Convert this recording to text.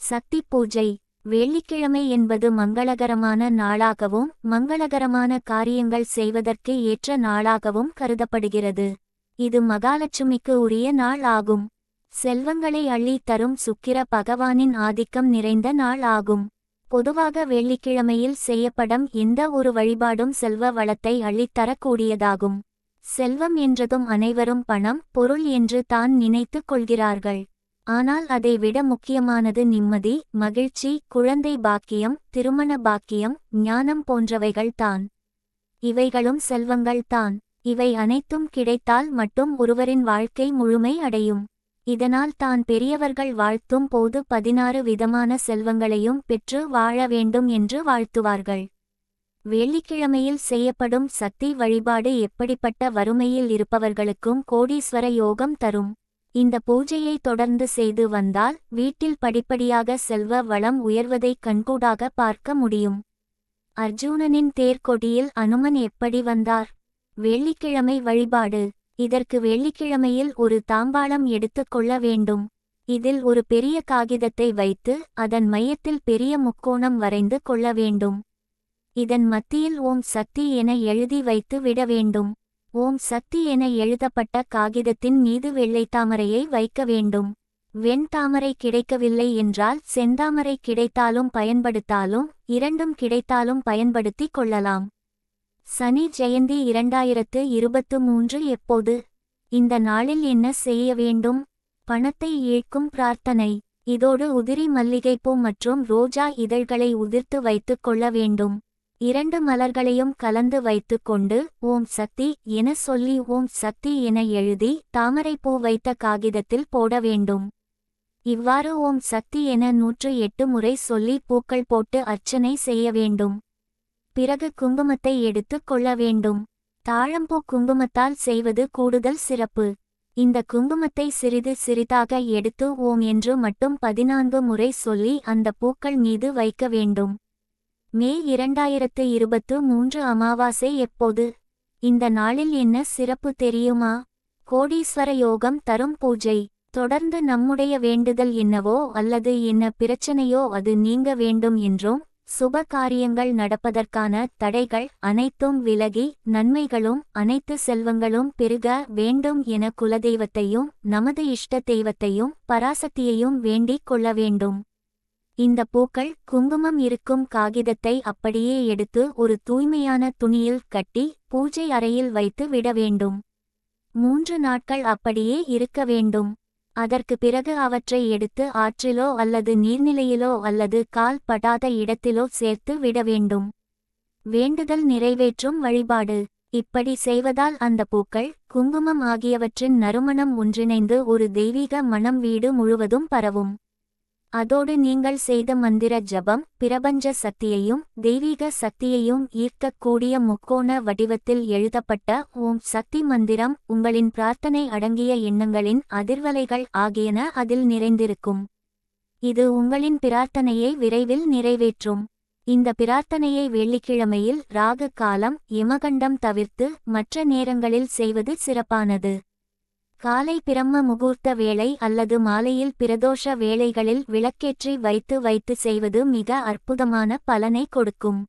சக்தி பூஜை. வெள்ளிக்கிழமை என்பது மங்களகரமான நாளாகவும் மங்களகரமான காரியங்கள் செய்வதற்கு ஏற்ற நாளாகவும் கருதப்படுகிறது. இது மகாலட்சுமிக்கு உரிய நாள் ஆகும். செல்வங்களை அள்ளி தரும் சுக்கிர பகவானின் ஆதிக்கம் நிறைந்த நாள் ஆகும். பொதுவாக வெள்ளிக்கிழமையில் செய்யப்படும் எந்த ஒரு வழிபாடும் செல்வ வளத்தை அள்ளித்தரக்கூடியதாகும். செல்வம் என்றதும் அனைவரும் பணம், பொருள் என்று தான் நினைத்து கொள்கிறார்கள். ஆனால் அதை விட முக்கியமானது நிம்மதி, மகிழ்ச்சி, குழந்தை பாக்கியம், திருமண பாக்கியம், ஞானம் போன்றவைகள்தான். இவைகளும் செல்வங்கள்தான். இவை அனைத்தும் கிடைத்தால் மட்டும் ஒருவரின் வாழ்க்கை முழுமை அடையும். இதனால் தான் பெரியவர்கள் வாழ்த்தும் போது 16 விதமான செல்வங்களையும் பெற்று வாழ வேண்டும் என்று வாழ்த்துவார்கள். வெள்ளிக்கிழமையில் செய்யப்படும் சக்தி வழிபாடு எப்படிப்பட்ட வறுமையில் இருப்பவர்களுக்கும் கோடீஸ்வர யோகம் தரும். இந்த பூஜையை தொடர்ந்து செய்து வந்தால் வீட்டில் படிப்படியாக செல்வ வளம் உயர்வதை கண்கூடாக பார்க்க முடியும். அர்ஜுனனின் தேர்கொடியில் அனுமன் எப்படி வந்தார்? வெள்ளிக்கிழமை வழிபாடு. இதற்கு வெள்ளிக்கிழமையில் ஒரு தாம்பாளம் எடுத்துக்கொள்ள வேண்டும். இதில் ஒரு பெரிய காகிதத்தை வைத்து அதன் மையத்தில் பெரிய முக்கோணம் வரைந்து கொள்ள வேண்டும். இதன் மத்தியில் ஓம் சக்தி என எழுதி வைத்து விட வேண்டும். ஓம் சக்தி என எழுதப்பட்ட காகிதத்தின் மீது வெள்ளைத்தாமரையை வைக்க வேண்டும். வெண்தாமரை கிடைக்கவில்லை என்றால் செந்தாமரை கிடைத்தாலும் பயன்படுத்தாலும், இரண்டும் கிடைத்தாலும் பயன்படுத்தி கொள்ளலாம். சனி ஜெயந்தி 2023 எப்போது? இந்த நாளில் என்ன செய்ய வேண்டும்? பணத்தை ஈர்க்கும் பிரார்த்தனை. இதோடு உதிரி மல்லிகைப்பூ மற்றும் ரோஜா இதழ்களை உதிர்த்து வைத்துக் கொள்ள வேண்டும். 2 மலர்களையும் கலந்து வைத்து கொண்டு ஓம் சக்தி என சொல்லி ஓம் சக்தி என எழுதி தாமரைப்பூ வைத்த காகிதத்தில் போட வேண்டும். இவ்வாறு ஓம் சக்தி என 108 முறை சொல்லி பூக்கள் போட்டு அர்ச்சனை செய்ய வேண்டும். பிறகு குங்குமத்தை எடுத்து கொள்ள வேண்டும். தாழம்பூ குங்குமத்தால் செய்வது கூடுதல் சிறப்பு. இந்த குங்குமத்தை சிறிது சிறிதாக எடுத்து ஓம் என்று மட்டும் 14 முறை சொல்லி அந்த பூக்கள் மீது வைக்க வேண்டும். மே 2023 அமாவாசை எப்போது? இந்த நாளில் என்ன சிறப்பு தெரியுமா? கோடீஸ்வர யோகம் தரும் பூஜை. தொடர்ந்து நம்முடைய வேண்டுதல் என்னவோ அல்லது என்ன பிரச்சனையோ அது நீங்க வேண்டும் என்றும், சுப காரியங்கள் நடப்பதற்கான தடைகள் அனைத்தும் விலகி நன்மைகளும் அனைத்து செல்வங்களும் பெருக வேண்டும் என குலதெய்வத்தையும் நமது இஷ்ட தெய்வத்தையும் பராசக்தியையும் வேண்டிக் கொள்ள வேண்டும். இந்த பூக்கள் குங்குமம் இருக்கும் காகிதத்தை அப்படியே எடுத்து ஒரு தூய்மையான துணியில் கட்டி பூஜை அறையில் வைத்து விட வேண்டும். 3 நாட்கள் அப்படியே இருக்க வேண்டும். அதற்கு பிறகு அவற்றை எடுத்து ஆற்றிலோ அல்லது நீர்நிலையிலோ அல்லது கால் படாத இடத்திலோ சேர்த்து விட வேண்டும். வேண்டுதல் நிறைவேற்றும் வழிபாடு. இப்படி செய்வதால் அந்த பூக்கள், குங்குமம் ஆகியவற்றின் நறுமணம் ஒன்றிணைந்து ஒரு தெய்வீக மணம் வீடு முழுவதும் பரவும். அதோடு நீங்கள் செய்த மந்திர ஜபம் பிரபஞ்ச சக்தியையும் தெய்வீக சக்தியையும் ஈர்க்கக்கூடிய முக்கோண வடிவத்தில் எழுதப்பட்ட ஓம் சக்தி மந்திரம், உங்களின் பிரார்த்தனை அடங்கிய எண்ணங்களின் அதிர்வலைகள் ஆகியன அதில் நிறைந்திருக்கும். இது உங்களின் பிரார்த்தனையை விரைவில் நிறைவேற்றும். இந்த பிரார்த்தனையை வெள்ளிக்கிழமையில் ராகு காலம் யமகண்டம் தவிர்த்து மற்ற நேரங்களில் செய்வது சிறப்பானது. காலை பிரம்ம முகூர்த்த வேளை அல்லது மாலையில் பிரதோஷ வேளைகளில் விளக்கேற்றி வைத்து செய்வது மிக அற்புதமான பலனை கொடுக்கும்.